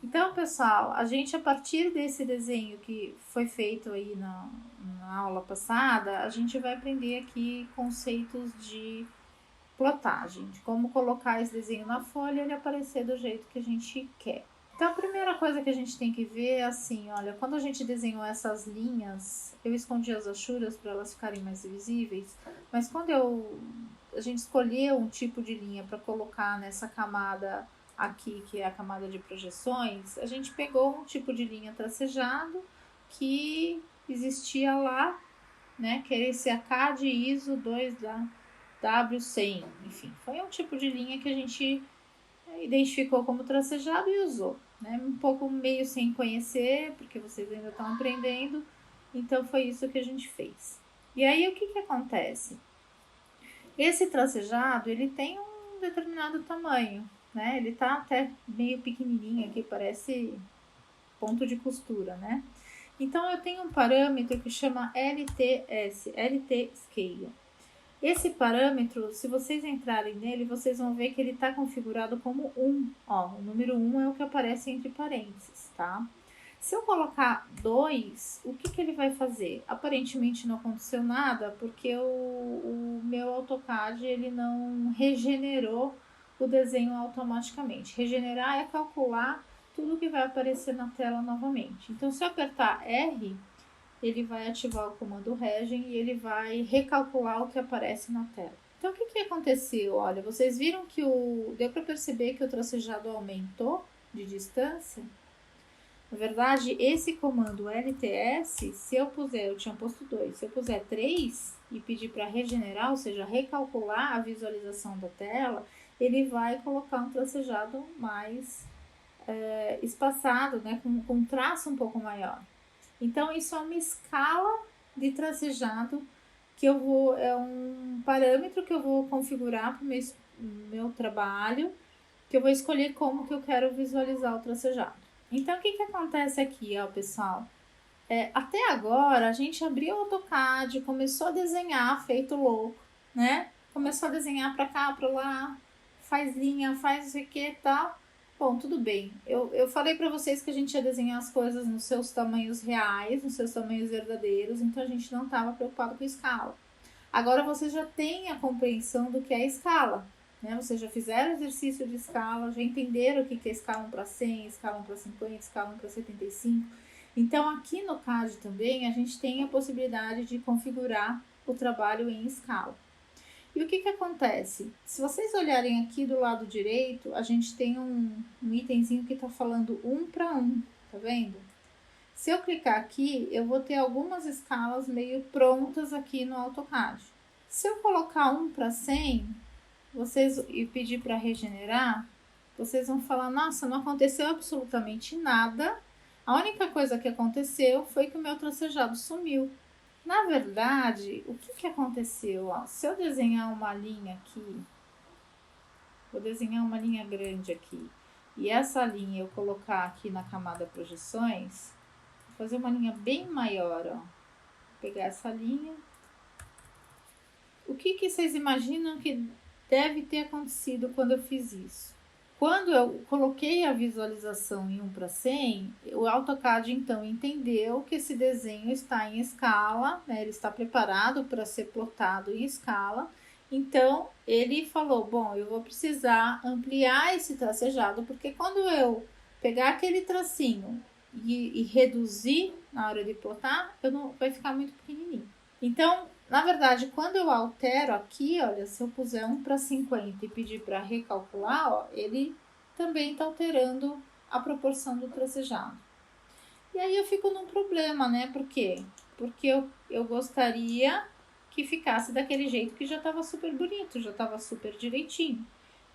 Então, pessoal, a gente, a partir desse desenho que foi feito aí na aula passada, a gente vai aprender aqui conceitos de plotagem, de como colocar esse desenho na folha e ele aparecer do jeito que a gente quer. Então, a primeira coisa que a gente tem que ver é assim, olha, quando a gente desenhou essas linhas, eu escondi as achuras para elas ficarem mais visíveis, mas quando a gente escolheu um tipo de linha para colocar nessa camada aqui, que é a camada de projeções, a gente pegou um tipo de linha tracejado que existia lá, né, que é esse ACAD ISO 2 da W100, enfim, foi um tipo de linha que a gente identificou como tracejado e usou, né? Um pouco meio sem conhecer, porque vocês ainda estão aprendendo, então foi isso que a gente fez. E aí o que acontece? Esse tracejado, ele tem um determinado tamanho, né? Ele tá até meio pequenininho aqui, parece ponto de costura, né? Então eu tenho um parâmetro que chama LTS, LT Scale. Esse parâmetro, se vocês entrarem nele, vocês vão ver que ele está configurado como 1. Ó, o número 1 é o que aparece entre parênteses, tá? Se eu colocar 2, o que ele vai fazer? Aparentemente não aconteceu nada, porque o meu AutoCAD ele não regenerou o desenho automaticamente. Regenerar é calcular tudo que vai aparecer na tela novamente. Então, se eu apertar R, ele vai ativar o comando Regen e ele vai recalcular o que aparece na tela. Então, o que aconteceu? Olha, vocês viram que deu para perceber que o tracejado aumentou de distância? Na verdade, esse comando LTS, se eu puser, eu tinha posto 2, se eu puser 3 e pedir para regenerar, ou seja, recalcular a visualização da tela, ele vai colocar um tracejado mais espaçado, né, com um traço um pouco maior. Então, isso é uma escala de tracejado que eu vou, é um parâmetro que eu vou configurar para o meu trabalho, que eu vou escolher como que eu quero visualizar o tracejado. Então, o que acontece aqui, ó, pessoal? Até agora, a gente abriu o AutoCAD, começou a desenhar feito louco, né? Começou a desenhar para cá, para lá, faz linha, faz isso aqui e tal. Bom, tudo bem. Eu falei para vocês que a gente ia desenhar as coisas nos seus tamanhos reais, nos seus tamanhos verdadeiros, então a gente não estava preocupado com escala. Agora vocês já têm a compreensão do que é escala, né? Vocês já fizeram exercício de escala, já entenderam o que é escala 1 para 100, escala 1 para 50, escala 1 para 75. Então, aqui no CAD também, a gente tem a possibilidade de configurar o trabalho em escala. E o que acontece? Se vocês olharem aqui do lado direito, a gente tem um itemzinho que está falando 1 para 1, tá vendo? Se eu clicar aqui, eu vou ter algumas escalas meio prontas aqui no AutoCAD. Se eu colocar 1 para 100 e pedir para regenerar, vocês vão falar, nossa, não aconteceu absolutamente nada. A única coisa que aconteceu foi que o meu tracejado sumiu. Na verdade, o que aconteceu? Ó, se eu desenhar uma linha aqui, vou desenhar uma linha grande aqui, e essa linha eu colocar aqui na camada projeções, vou fazer uma linha bem maior, ó. Vou pegar essa linha. O que vocês imaginam que deve ter acontecido quando eu fiz isso? Quando eu coloquei a visualização em 1 para 100, o AutoCAD então entendeu que esse desenho está em escala, né? Ele está preparado para ser plotado em escala. Então, ele falou, bom, eu vou precisar ampliar esse tracejado, porque quando eu pegar aquele tracinho e reduzir na hora de plotar, vai ficar muito pequenininho. Então, na verdade, quando eu altero aqui, olha, se eu puser 1 para 50 e pedir para recalcular, ó, ele também está alterando a proporção do tracejado. E aí eu fico num problema, né? Por quê? Porque eu gostaria que ficasse daquele jeito que já estava super bonito, já estava super direitinho.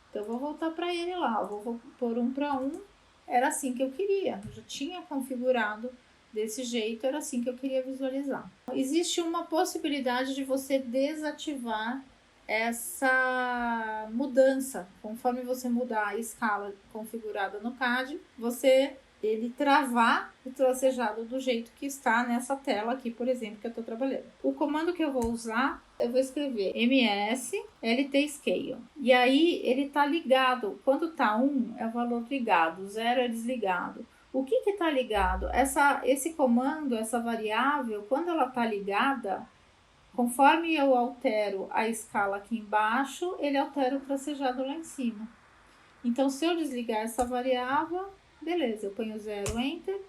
Então eu vou voltar para ele lá, eu vou pôr 1 para 1, era assim que eu queria, eu já tinha configurado desse jeito, era assim que eu queria visualizar. Existe uma possibilidade de você desativar essa mudança. Conforme você mudar a escala configurada no CAD, ele travar o tracejado do jeito que está nessa tela aqui, por exemplo, que eu estou trabalhando. O comando que eu vou usar, eu vou escrever ms lt scale. E aí ele está ligado. Quando está 1 é o valor ligado, 0 é desligado. O que está ligado? Esse comando, essa variável, quando ela está ligada, conforme eu altero a escala aqui embaixo, ele altera o tracejado lá em cima. Então, se eu desligar essa variável, beleza, eu ponho 0, enter.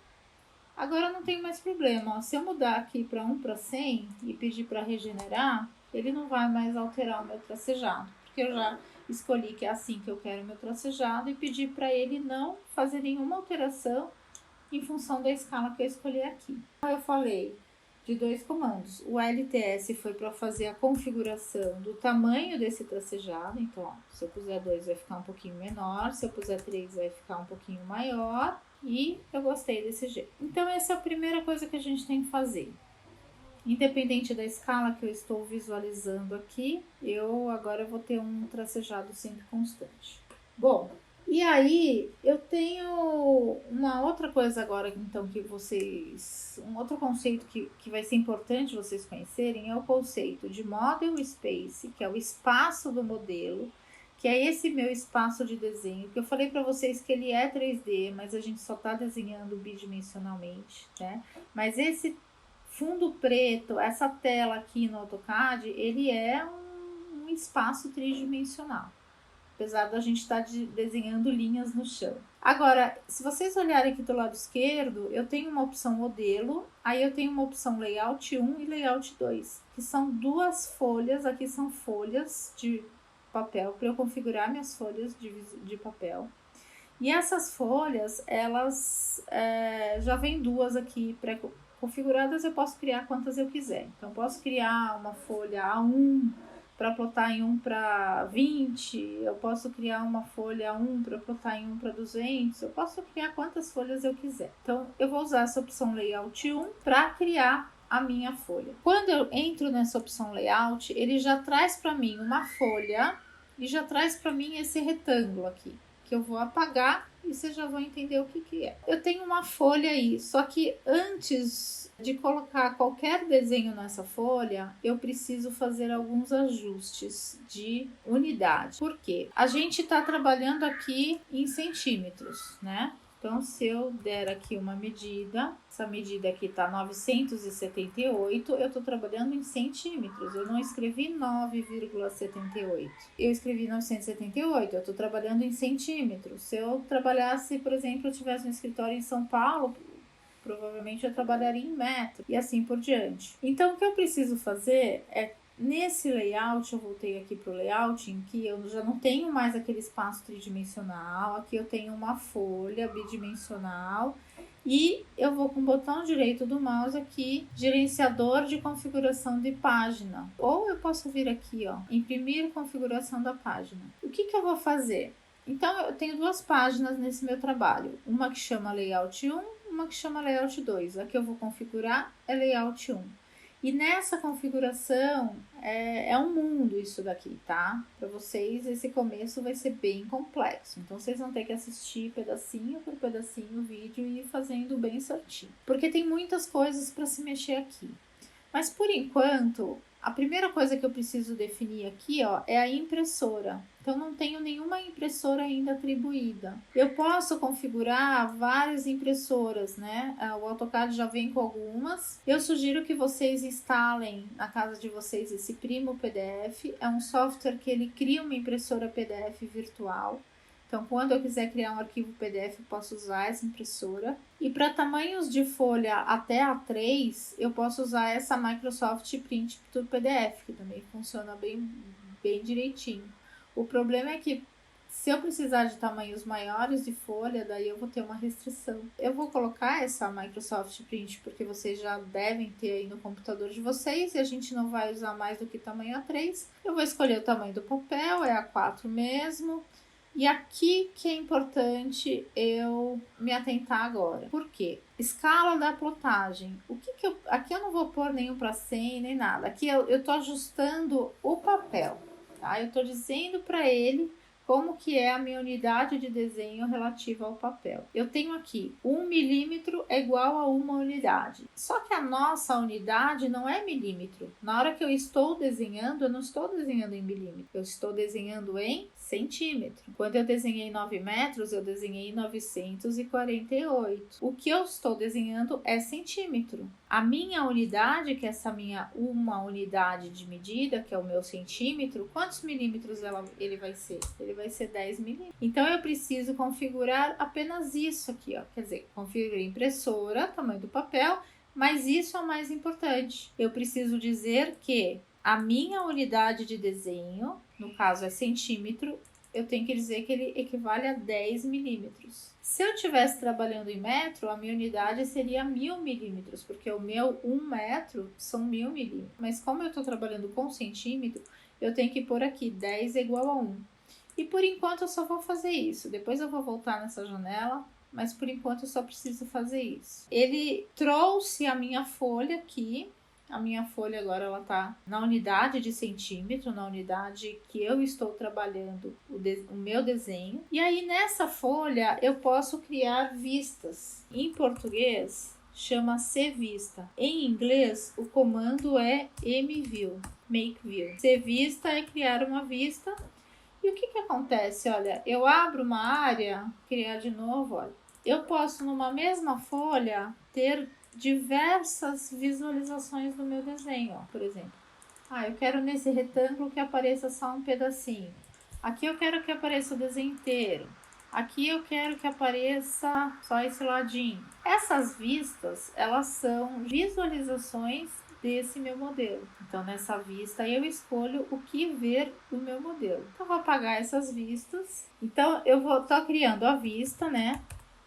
Agora não tem mais problema. Ó. Se eu mudar aqui para 1 para 100 e pedir para regenerar, ele não vai mais alterar o meu tracejado, porque eu já escolhi que é assim que eu quero o meu tracejado e pedi para ele não fazer nenhuma alteração em função da escala que eu escolhi aqui. Então, eu falei de 2 comandos. O LTS foi para fazer a configuração do tamanho desse tracejado. Então, ó, se eu puser 2 vai ficar um pouquinho menor, se eu puser 3 vai ficar um pouquinho maior. E eu gostei desse jeito. Então, essa é a primeira coisa que a gente tem que fazer. Independente da escala que eu estou visualizando aqui, eu agora vou ter um tracejado sempre constante. Bom, e aí eu tenho uma outra coisa agora, então, que vocês... Um outro conceito que vai ser importante vocês conhecerem é o conceito de Model Space, que é o espaço do modelo, que é esse meu espaço de desenho, que eu falei para vocês que ele é 3D, mas a gente só está desenhando bidimensionalmente, né? Mas esse fundo preto, essa tela aqui no AutoCAD, ele é um espaço tridimensional, apesar da gente estar desenhando linhas no chão. Agora, se vocês olharem aqui do lado esquerdo, eu tenho uma opção modelo, aí eu tenho uma opção layout 1 e layout 2, que são 2 folhas, aqui são folhas de papel, para eu configurar minhas folhas de papel. E essas folhas, elas já vem 2 aqui pré-configuradas, eu posso criar quantas eu quiser. Então, posso criar uma folha A1 para plotar em 1 para 20, eu posso criar uma folha A1 para plotar em 1 para 200, eu posso criar quantas folhas eu quiser. Então, eu vou usar essa opção Layout 1 para criar a minha folha. Quando eu entro nessa opção Layout, ele já traz para mim uma folha e já traz para mim esse retângulo aqui, que eu vou apagar e vocês já vão entender o que é. Eu tenho uma folha aí, só que antes de colocar qualquer desenho nessa folha, eu preciso fazer alguns ajustes de unidade. Por quê? A gente está trabalhando aqui em centímetros, né? Então, se eu der aqui uma medida, essa medida aqui está 978, eu estou trabalhando em centímetros, eu não escrevi 9,78, eu escrevi 978, eu estou trabalhando em centímetros. Se eu trabalhasse, por exemplo, eu tivesse um escritório em São Paulo, provavelmente eu trabalharia em metro, e assim por diante. Então, o que eu preciso fazer é, nesse layout, eu voltei aqui para o layout, em que eu já não tenho mais aquele espaço tridimensional, aqui eu tenho uma folha bidimensional, e eu vou com o botão direito do mouse aqui, gerenciador de configuração de página. Ou eu posso vir aqui, ó, imprimir configuração da página. O que eu vou fazer? Então, eu tenho 2 páginas nesse meu trabalho. Uma que chama Layout 1, uma que chama Layout 2. A que eu vou configurar é Layout 1. E nessa configuração, é um mundo isso daqui, tá? Para vocês, esse começo vai ser bem complexo. Então, vocês vão ter que assistir pedacinho por pedacinho o vídeo e ir fazendo bem certinho. Porque tem muitas coisas para se mexer aqui. Mas, por enquanto, a primeira coisa que eu preciso definir aqui, ó, é a impressora. Então, não tenho nenhuma impressora ainda atribuída. Eu posso configurar várias impressoras, né? O AutoCAD já vem com algumas. Eu sugiro que vocês instalem na casa de vocês esse Primo PDF. É um software que ele cria uma impressora PDF virtual. Então, quando eu quiser criar um arquivo PDF, eu posso usar essa impressora. E para tamanhos de folha até A3, eu posso usar essa Microsoft Print to PDF, que também funciona bem direitinho. O problema é que se eu precisar de tamanhos maiores de folha, daí eu vou ter uma restrição. Eu vou colocar essa Microsoft Print porque vocês já devem ter aí no computador de vocês e a gente não vai usar mais do que tamanho A3. Eu vou escolher o tamanho do papel, é A4 mesmo. E aqui que é importante eu me atentar agora. Por quê? Escala da plotagem. Aqui eu não vou pôr nenhum para 100 nem nada. Aqui eu tô ajustando o papel. Tá? Eu tô dizendo para ele como que é a minha unidade de desenho relativa ao papel. Eu tenho aqui 1 milímetro é igual a uma unidade. Só que a nossa unidade não é milímetro. Na hora que eu estou desenhando, eu não estou desenhando em milímetro. Eu estou desenhando em centímetro. Quando eu desenhei 9 metros, eu desenhei 948. O que eu estou desenhando é centímetro. A minha unidade, que é essa minha uma unidade de medida, que é o meu centímetro, quantos milímetros ele vai ser? Ele vai ser 10 milímetros. Então, eu preciso configurar apenas isso aqui, ó. Quer dizer, configurar a impressora, tamanho do papel, mas isso é o mais importante. Eu preciso dizer que a minha unidade de desenho, no caso é centímetro, eu tenho que dizer que ele equivale a 10 milímetros. Se eu estivesse trabalhando em metro, a minha unidade seria 1000 milímetros, porque o meu 1 metro são 1000 milímetros. Mas como eu estou trabalhando com centímetro, eu tenho que pôr aqui 10 é igual a 1. E por enquanto eu só vou fazer isso. Depois eu vou voltar nessa janela, mas por enquanto eu só preciso fazer isso. Ele trouxe a minha folha aqui. A minha folha agora ela tá na unidade de centímetro, na unidade que eu estou trabalhando o meu desenho. E aí nessa folha eu posso criar vistas. Em português chama cvista. Em inglês o comando é mview, make view. Cvista é criar uma vista. E o que acontece? Olha, eu abro uma área, criar de novo, olha. Eu posso numa mesma folha ter diversas visualizações do meu desenho, ó, por exemplo. Eu quero nesse retângulo que apareça só um pedacinho. Aqui eu quero que apareça o desenho inteiro. Aqui eu quero que apareça só esse ladinho. Essas vistas, elas são visualizações desse meu modelo. Então, nessa vista, eu escolho o que ver do meu modelo. Então, vou apagar essas vistas. Então, tô criando a vista, né?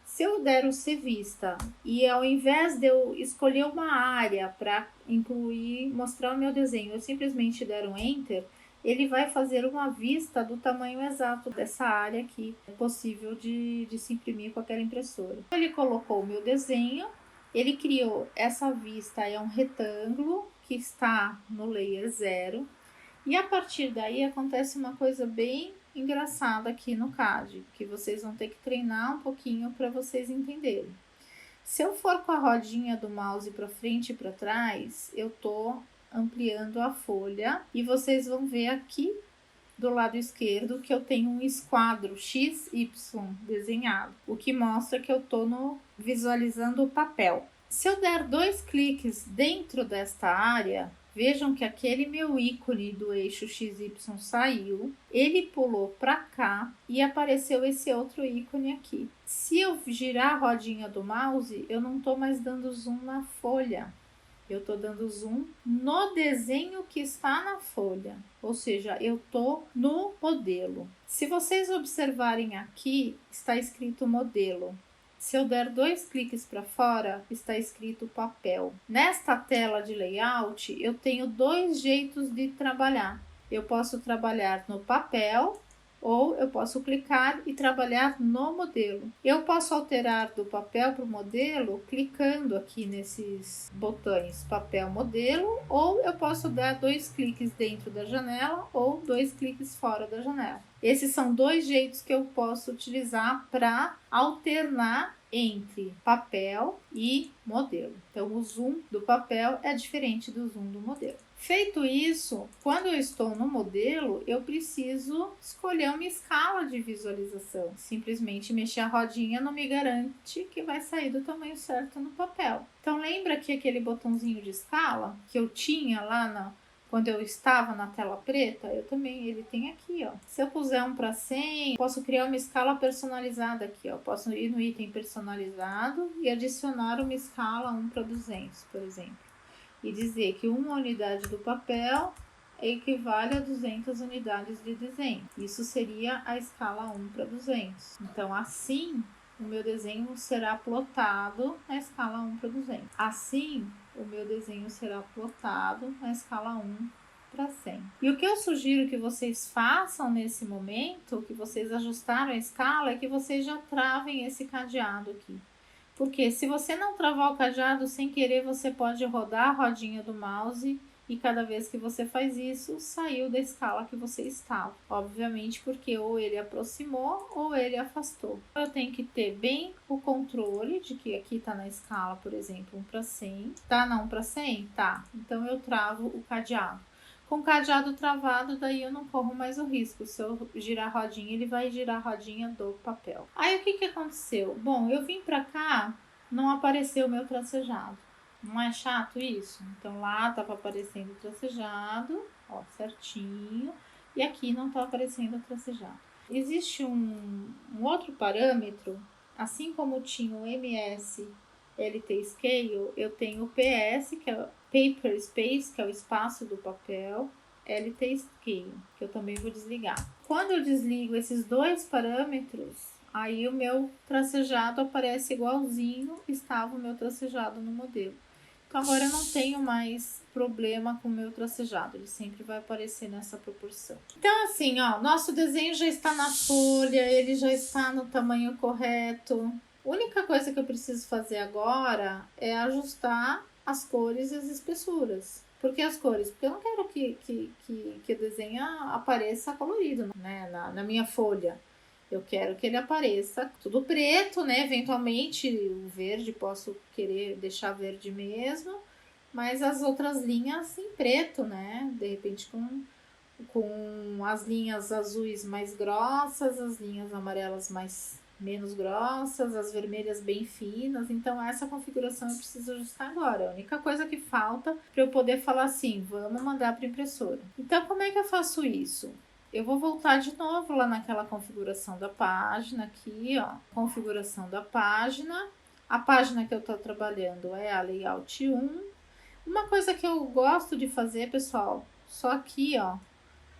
Se eu der o cvista e ao invés de eu escolher uma área para incluir, mostrar o meu desenho, eu simplesmente der um enter, ele vai fazer uma vista do tamanho exato dessa área aqui, é possível de se imprimir com aquela impressora. Ele colocou o meu desenho, ele criou essa vista, é um retângulo que está no layer 0, e a partir daí acontece uma coisa bem engraçada aqui no CAD, que vocês vão ter que treinar um pouquinho para vocês entenderem. Se eu for com a rodinha do mouse para frente e para trás, eu tô ampliando a folha e vocês vão ver aqui do lado esquerdo que eu tenho um esquadro XY desenhado, o que mostra que eu tô visualizando o papel. Se eu der 2 cliques dentro desta área, vejam que aquele meu ícone do eixo XY saiu, ele pulou para cá e apareceu esse outro ícone aqui. Se eu girar a rodinha do mouse, eu não estou mais dando zoom na folha. Eu estou dando zoom no desenho que está na folha, ou seja, eu estou no modelo. Se vocês observarem aqui, está escrito modelo. Se eu der 2 cliques para fora, está escrito papel. Nesta tela de layout, eu tenho 2 jeitos de trabalhar. Eu posso trabalhar no papel ou eu posso clicar e trabalhar no modelo. Eu posso alterar do papel para o modelo clicando aqui nesses botões papel modelo, ou eu posso dar 2 cliques dentro da janela ou 2 cliques fora da janela. Esses são 2 jeitos que eu posso utilizar para alternar entre papel e modelo. Então, o zoom do papel é diferente do zoom do modelo. Feito isso, quando eu estou no modelo, eu preciso escolher uma escala de visualização. Simplesmente mexer a rodinha não me garante que vai sair do tamanho certo no papel. Então, lembra que aquele botãozinho de escala que eu tinha lá quando eu estava na tela preta, ele tem aqui, ó. Se eu puser 1 para 100, posso criar uma escala personalizada aqui, ó. Posso ir no item personalizado e adicionar uma escala 1 para 200, por exemplo. E dizer que uma unidade do papel equivale a 200 unidades de desenho. Isso seria a escala 1 para 200. Então, assim, o meu desenho será plotado na escala 1 para 200. Assim, o meu desenho será plotado na escala 1 para 100. E o que eu sugiro que vocês façam nesse momento, que vocês ajustaram a escala, é que vocês já travem esse cadeado aqui. Porque se você não travar o cadeado sem querer, você pode rodar a rodinha do mouse e cada vez que você faz isso, saiu da escala que você estava. Obviamente porque ou ele aproximou ou ele afastou. Eu tenho que ter bem o controle de que aqui está na escala, por exemplo, 1 para 100. Tá na 1 para 100? Tá. Então eu travo o cadeado. Com o cadeado travado, daí eu não corro mais o risco. Se eu girar a rodinha, ele vai girar a rodinha do papel. Aí o que aconteceu? Bom, eu vim para cá, não apareceu o meu tracejado. Não é chato isso? Então lá estava aparecendo o tracejado, ó, certinho, e aqui não está aparecendo o tracejado. Existe um outro parâmetro, assim como tinha o MS LT Scale, eu tenho o PS, que é o Paper Space, que é o espaço do papel, LT Scale, que eu também vou desligar. Quando eu desligo esses dois parâmetros, aí o meu tracejado aparece igualzinho estava o meu tracejado no modelo. Então agora eu não tenho mais problema com o meu tracejado, ele sempre vai aparecer nessa proporção. Então assim, ó, nosso desenho já está na folha, ele já está no tamanho correto. A única coisa que eu preciso fazer agora é ajustar as cores e as espessuras. Por que as cores? Porque eu não quero que o desenho apareça colorido, né, na minha folha. Eu quero que ele apareça tudo preto, né? Eventualmente o verde posso querer deixar verde mesmo, mas as outras linhas em preto, né? De repente com as linhas azuis mais grossas, as linhas amarelas menos grossas, as vermelhas bem finas. Então essa configuração eu preciso ajustar agora. A única coisa que falta para eu poder falar assim, vamos mandar para a impressora. Então como é que eu faço isso? Eu vou voltar de novo lá naquela configuração da página aqui, ó, configuração da página. A página que eu estou trabalhando é a layout 1. Uma coisa que eu gosto de fazer, pessoal, só aqui, ó,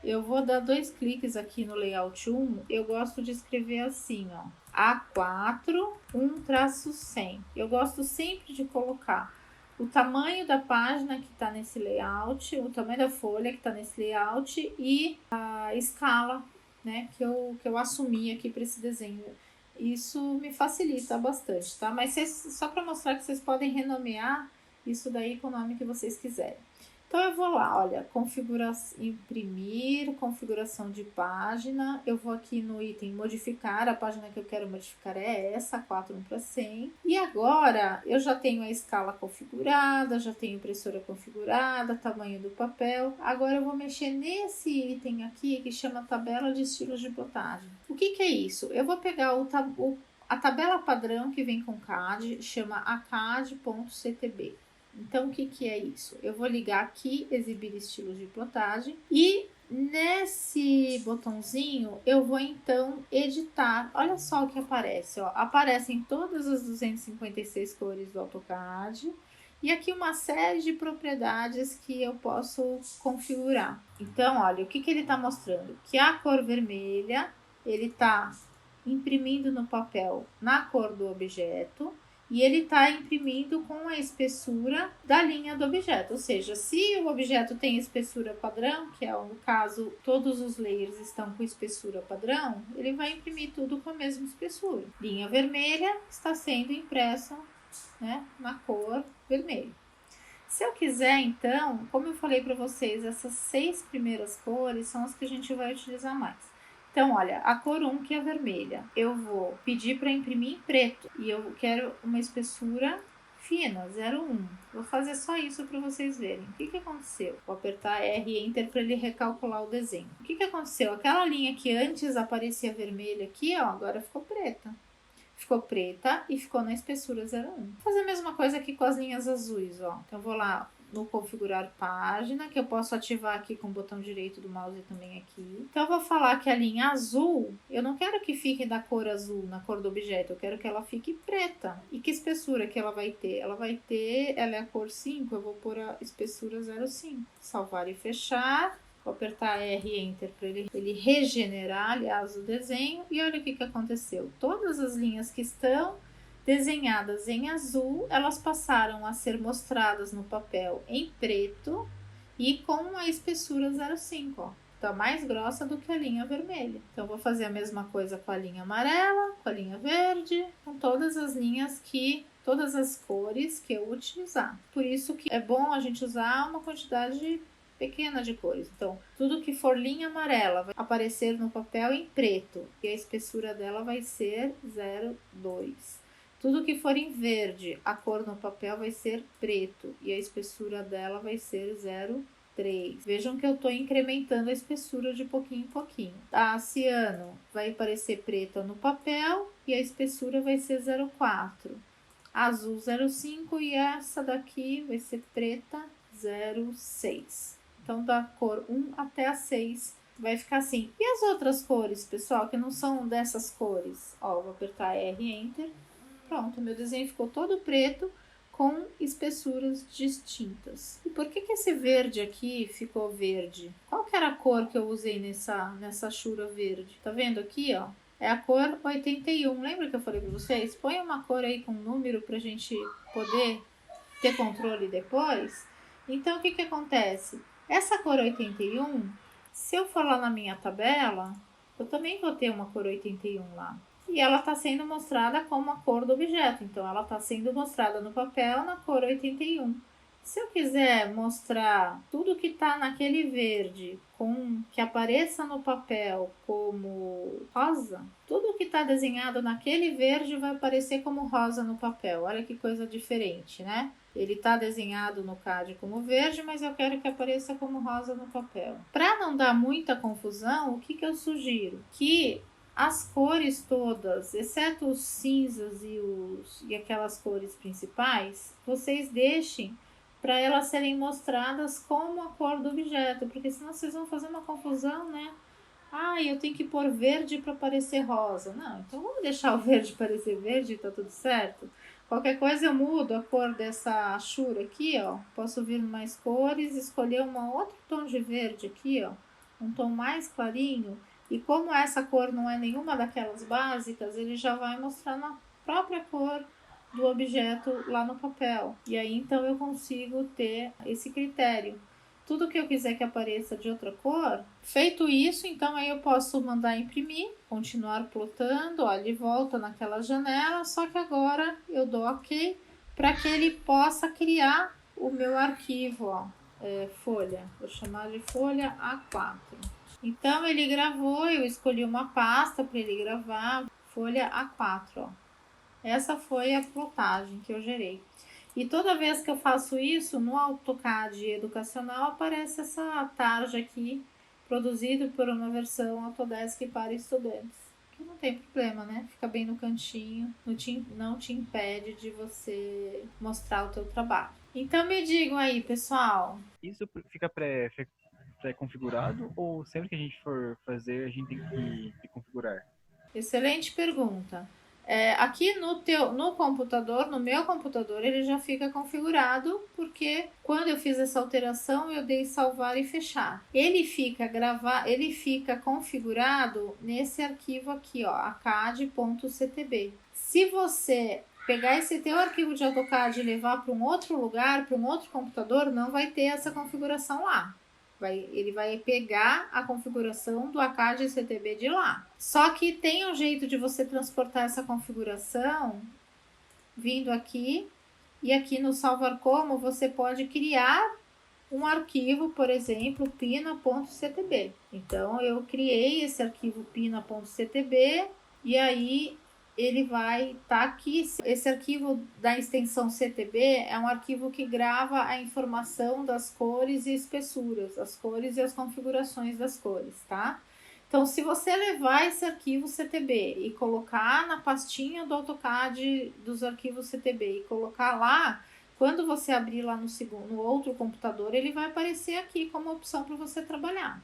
eu vou dar 2 cliques aqui no layout 1, eu gosto de escrever assim, ó, A4 1-100. Eu gosto sempre de colocar o tamanho da página que está nesse layout, o tamanho da folha que está nesse layout e a escala, né, que eu assumi aqui para esse desenho. Isso me facilita bastante, tá? Mas só para mostrar que vocês podem renomear isso daí com o nome que vocês quiserem. Então eu vou lá, olha, imprimir, configuração de página, eu vou aqui no item modificar, a página que eu quero modificar é essa, 4 1 para 100. E agora eu já tenho a escala configurada, já tenho a impressora configurada, tamanho do papel. Agora eu vou mexer nesse item aqui que chama tabela de estilos de plotagem. O que é isso? Eu vou pegar a tabela padrão que vem com CAD, chama acad.ctb. Então, o que é isso? Eu vou ligar aqui, exibir estilos de plotagem, e nesse botãozinho eu vou então editar. Olha só o que aparece, ó. Aparecem todas as 256 cores do AutoCAD e aqui uma série de propriedades que eu posso configurar. Então, olha, o que ele está mostrando? Que a cor vermelha, ele está imprimindo no papel na cor do objeto, e ele está imprimindo com a espessura da linha do objeto. Ou seja, se o objeto tem espessura padrão, que é no caso todos os layers estão com espessura padrão, ele vai imprimir tudo com a mesma espessura. Linha vermelha está sendo impressa, né, na cor vermelha. Se eu quiser, então, como eu falei para vocês, essas 6 primeiras cores são as que a gente vai utilizar mais. Então, olha, a cor 1, que é vermelha, eu vou pedir para imprimir em preto. E eu quero uma espessura fina, 0,1. Vou fazer só isso para vocês verem. O que aconteceu? Vou apertar R e Enter para ele recalcular o desenho. O que aconteceu? Aquela linha que antes aparecia vermelha aqui, ó, agora ficou preta. Ficou preta e ficou na espessura 0,1. Vou fazer a mesma coisa aqui com as linhas azuis, ó. Então, eu vou lá no configurar página, que eu posso ativar aqui com o botão direito do mouse também aqui. Então eu vou falar que a linha azul, eu não quero que fique da cor azul, na cor do objeto, eu quero que ela fique preta. E que espessura que ela vai ter? Ela é a cor 5, eu vou pôr a espessura 0,5. Salvar e fechar. Vou apertar R e Enter para ele regenerar, aliás, o desenho. E olha o que aconteceu. Todas as linhas que estão desenhadas em azul, elas passaram a ser mostradas no papel em preto e com a espessura 0,5, ó. tá mais grossa do que a linha vermelha. Então, vou fazer a mesma coisa com a linha amarela, com a linha verde, com todas as linhas todas as cores que eu utilizar. Por isso que é bom a gente usar uma quantidade pequena de cores. Então, tudo que for linha amarela vai aparecer no papel em preto e a espessura dela vai ser 0,2. Tudo que for em verde, a cor no papel vai ser preto e a espessura dela vai ser 0,3. Vejam que eu estou incrementando a espessura de pouquinho em pouquinho. A ciano vai aparecer preta no papel e a espessura vai ser 0,4. Azul 0,5 e essa daqui vai ser preta 0,6. Então, da cor 1 até a 6 vai ficar assim. E as outras cores, pessoal, que não são dessas cores? Ó, vou apertar R, Enter. Pronto, meu desenho ficou todo preto com espessuras distintas. E por que esse verde aqui ficou verde? Qual que era a cor que eu usei nessa chura verde? Tá vendo aqui, ó? É a cor 81. Lembra que eu falei para vocês? Põe uma cor aí com número pra gente poder ter controle depois. Então, o que acontece? Essa cor 81, se eu for lá na minha tabela, eu também vou ter uma cor 81 lá. E ela está sendo mostrada como a cor do objeto. Então, ela está sendo mostrada no papel na cor 81. Se eu quiser mostrar tudo que está naquele verde que apareça no papel como rosa, tudo que está desenhado naquele verde vai aparecer como rosa no papel. Olha que coisa diferente, né? Ele está desenhado no CAD como verde, mas eu quero que apareça como rosa no papel. Para não dar muita confusão, o que eu sugiro? Que as cores todas, exceto os cinzas e aquelas cores principais, vocês deixem para elas serem mostradas como a cor do objeto, porque senão vocês vão fazer uma confusão, né? Ah, eu tenho que pôr verde para parecer rosa. Não, então vamos deixar o verde parecer verde e tá tudo certo. Qualquer coisa eu mudo a cor dessa achura aqui, ó. Posso vir mais cores, escolher um outro tom de verde aqui, ó. Um tom mais clarinho. E como essa cor não é nenhuma daquelas básicas, ele já vai mostrar na própria cor do objeto lá no papel. E aí então eu consigo ter esse critério. Tudo que eu quiser que apareça de outra cor, feito isso, então aí eu posso mandar imprimir, continuar plotando, ó, ele volta naquela janela, só que agora eu dou OK para que ele possa criar o meu arquivo, ó, folha, vou chamar de folha A4. Então ele gravou, eu escolhi uma pasta para ele gravar, folha A4, ó. Essa foi a plotagem que eu gerei. E toda vez que eu faço isso, no AutoCAD educacional aparece essa tarja aqui, produzido por uma versão Autodesk para estudantes. Que não tem problema, né? Fica bem no cantinho, não te impede de você mostrar o teu trabalho. Então me digam aí, pessoal. Isso fica pré-configurado ou sempre que a gente for fazer, a gente tem que configurar? Excelente pergunta. Aqui no computador, no meu computador, ele já fica configurado, porque quando eu fiz essa alteração, eu dei salvar e fechar. Ele fica configurado nesse arquivo aqui, ó, acad.ctb. Se você pegar esse teu arquivo de AutoCAD e levar para um outro lugar, para um outro computador, não vai ter essa configuração lá. Ele vai pegar a configuração do ACAD CTB de lá. Só que tem um jeito de você transportar essa configuração vindo aqui, e aqui no Salvar Como você pode criar um arquivo, por exemplo, pina.ctb. Então eu criei esse arquivo pina.ctb e aí ele vai estar aqui. Esse arquivo da extensão CTB é um arquivo que grava a informação das cores e espessuras, as cores e as configurações das cores, tá? Então, se você levar esse arquivo CTB e colocar na pastinha do AutoCAD dos arquivos CTB e colocar lá, quando você abrir lá no outro computador, ele vai aparecer aqui como opção para você trabalhar.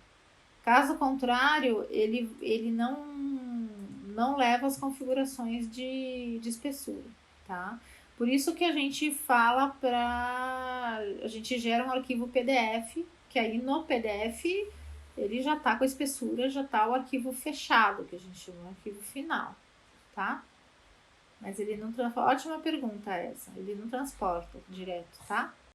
Caso contrário, ele não leva as configurações de espessura, tá? Por isso que a gente fala a gente gera um arquivo PDF, que aí no PDF ele já tá com a espessura, já tá o arquivo fechado, que a gente chama de arquivo final, tá? Mas ele não transporta. Ótima pergunta essa. Ele não transporta direto, tá?